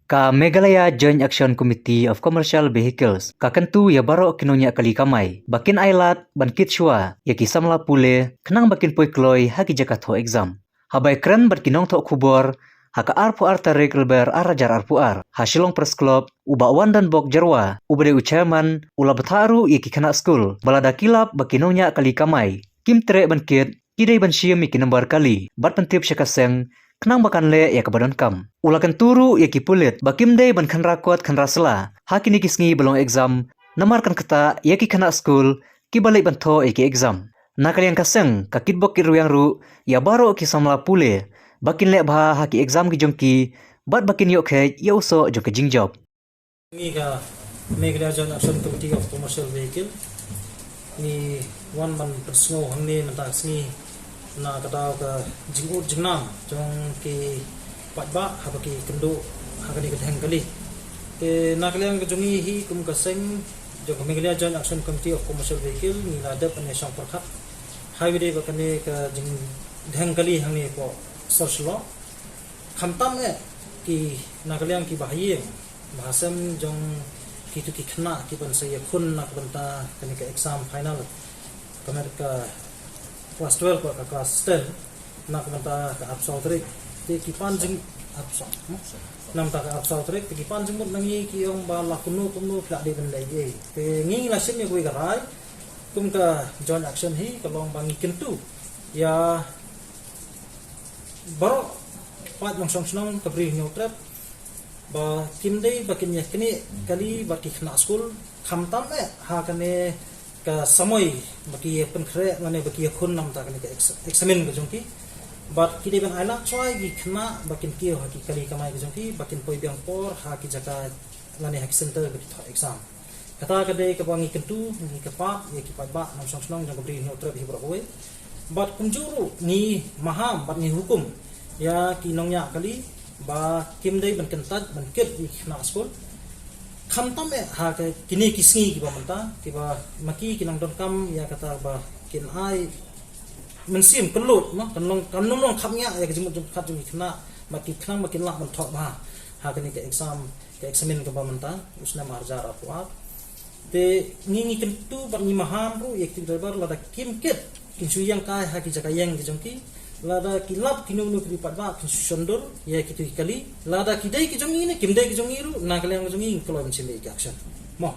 Ka Meghalaya Joint Action Committee of Commercial Vehicles, ka kentu ya baro kinunya kali kamay. Bakin ailat, ban kitshwa, ya kisamla pule, kenang bakin poi kloy haki jakat ho exam. Habay keren bat kinong to kubor, haka arpu ar tarik leber arajar arpu ar. Hasilong press club, uba wan dan bok jarwa, ubade ucaman, ula bataru ya kikana school. Balada kilap bakinunya kali kamay. Kim tere ban kit, kidai ban siem ikinambar kali, bat pentip syakaseng, kenang bakan le ya kebadan kam. Ulakan turu ya kipulit, bakim day ban kan rakot kan rasla. Haki ni kisngi belong exam, namarkan kata ya ki kana school, ki balik banto ya ki exam. Nakal yang kaseng, kakit bok kiru yang ru, ya baro ki samla pule. Bakin le bah haki exam ki jongki, bat bakin yok ke ya uso jongke jingjob. Ni ka Meghalaya Joint Action Committee of Commercial Vehicle ni wan man persngo hangni mantak sni na kata ka jingut jingnam jong ki patba habaki kendo hakani ka thang kali ke nakaliang ka jongi hi kum ka seng jong Meghalaya Joint Action Committee of Commercial Vehicle ni ladap ane sang perkhat highway ba kane ka jing thang kali hangni ko sorslo khamtam ki nakaliang ki bahayeng bahasam jong kitu ki khna ki ban saya khun nak banta kani ka exam final kamer ka class 12 ko ka class 10 nak banta ka absal trik ti ki panjing absal nam ta ka absal trik ti ki panjing mut nangi ki ong ba la kunu plak de ban lai ye te ngi la sim ye koi ka rai kum ka joint action hi ka long bangi kentu ya baro pat long song snong ka bri nyo trap ba kimdei bakin ya kini kali baki khna school khamtam ha kane ka samoy baki pen khre ngane baki khun nam ta kane ka examen ga jongki bat kide ban aila choi gi khna bakin ki ha ki kali kamai ga jongki bakin poi biang por ha ki jaka ngane ha ki center baki exam kata ka dei ka bangi kentu ni ka pa ye ki pa ba nam song snong jang bri no trap hi bro we bat kunjuru ni maham bat ni hukum ya ki nongnya kali ba kimdei ban kentat ban kit di khna school khamtam ha ka kini kisngi ki ba manta ki ba maki kinang don kam ya kata ba kin ai mensim kelut no kanong khamnya ya kejumut khat jumi khna maki khnang makin la ban thok ba ha kani ka examen ka ba manta usna marjar apuat te ngingi kentu ban ni maham ru yek ti driver lada kim kit kin suyang kai ha ki jaka yang ki jongki lada kilap kinunu kri padba kin sondur ya kitu kali lada kidai ki jongi ne kimdai ki jongi ru na kalian jongi kalau mencim ki action mo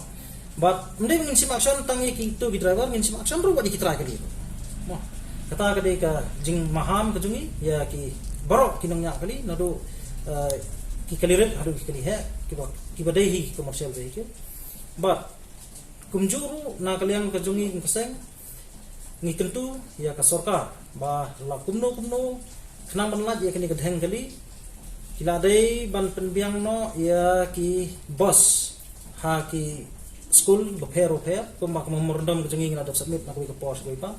but mendai mencim action tangi ki tu ki driver mencim action ru badi kitra kali mo kata kadai ka jing maham ka jongi ya ki barok kinongnya kali nado ki kaliret adu ki kali he ki badai hi commercial vehicle but kumjuru na kalian ka jongi keseng ni tentu ya ka sorkar ba la kumno khnang ban laj ya kini gedheng kali kila dei ban penbiang no ya ki boss ha ki school ba pher ko mak memorandum kejengi ngada submit nak ke pos ko pa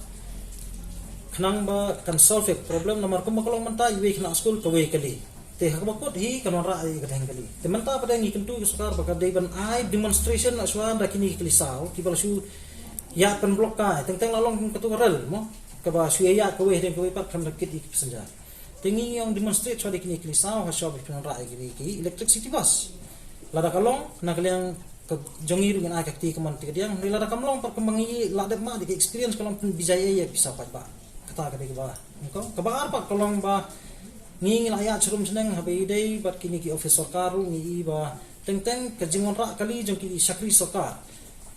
khnang ba kan solve problem nomor ko makolong manta iwe khna school to we kali te hak bakot hi kan ra ai gedheng kali te manta pada ngi tentu sorkar ba dei ban ai demonstration aswan da kini kali saw ki bal su ya pen blok ka teng lalong ketu rel mo ka ba su ya ko we den ko we pat kan rakit ik senja tengi yang demonstrate so de kini klisau ha shob kan ra ki electricity bus lada kalong na kaliang ka jongi ru ngana ka ti kaman ti diang lada kamlong perkembangi lada ma di experience kalong pun bijaya ya bisa pat ba kata ka de ba ko ka ba arpa kalong ba ngi la ya churum seneng ha be dei bat kini ki office sarkar ru ngi ba teng ka jingon ra kali jong ki sakri sarkar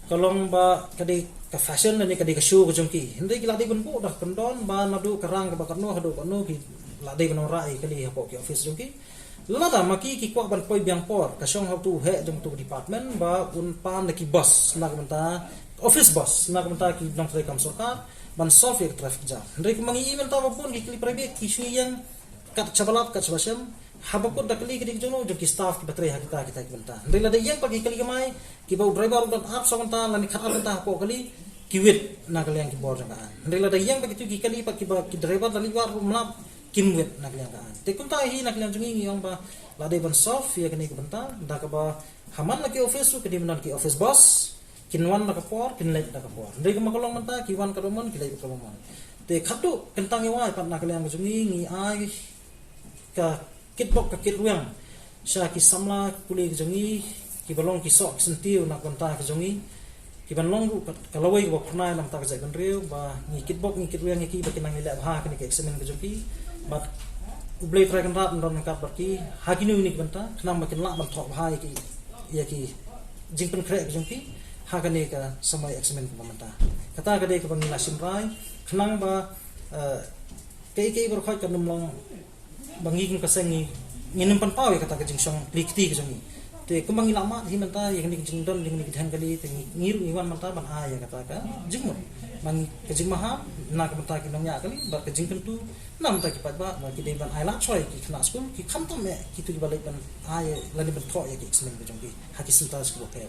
kalong ba kadai ka fashion ni kadai ka show ka jongki hindi kila dai bunpo dah kendon ba nadu karang ka bakno hado kano ki la dai banong rai kali hapo ki office jongki lada maki ki kwa ban poi biang por ka song how to he jong tu department ba un pan ki boss na menta office boss na menta ki dong trai kam sarkar ban solve traffic jam hindi mangi email ta pun ki kli private ki yang kat chabalap kat sabasam habakut dakli kidik jono jo ki staff ki batre kita benta ndela de yang pagi kali kamai ki bau driver dan up sonta lani khat benta ko kali ki wit na kali yang ki bor janga ndela de yang pagi tu ki kali pagi ki driver dali war mlap kim wit na kali yang te kunta hi na kali yang jungi yang ba la de ban soft ya kani ki benta da ka ba haman na ki office su ki dimnan ki office boss kinwan na ka por kin lek na ka por ndai ka makolong menta ki wan ka roman ki lek ka roman te khatu kentang wa pat na kali yang jungi ngi ai ka kitbok ka kitruang sha ki samla puli ke jongi ki balong ki sok sentiu nak banta ke jongi ki ban long kalawai ko pernah lam tak jai ban riu ba ngikit bok ngikit wiang ngiki bakin nang ilak ha kini ke eksamen ke jongi bat ublei try kan rat ndon kat barki hakinu ni banta kenang makin lak ban thok hai ki ya ki jingpen krek ke jongi ha kani ka samai eksamen ke banta kata ka de ke bangila simrai kenang ba kai berkhoi kan nomlong bangi kan kasengi nginem pan pau ya kata ke jingsong likti ke jongi te kembang lama hi manta yang ni jingdon yang ni kidhan kali te ngiru iwan manta ban ya kata ka jingmo man ke jing maha na ka manta ki nongya kali ba ke jingpen tu nam ta ki pat ba ki de ban ai la choi ki khna school ki kham tam me ki tu balai ban ya lani ban tho ya ki examen ke jongi ha ki sinta school pe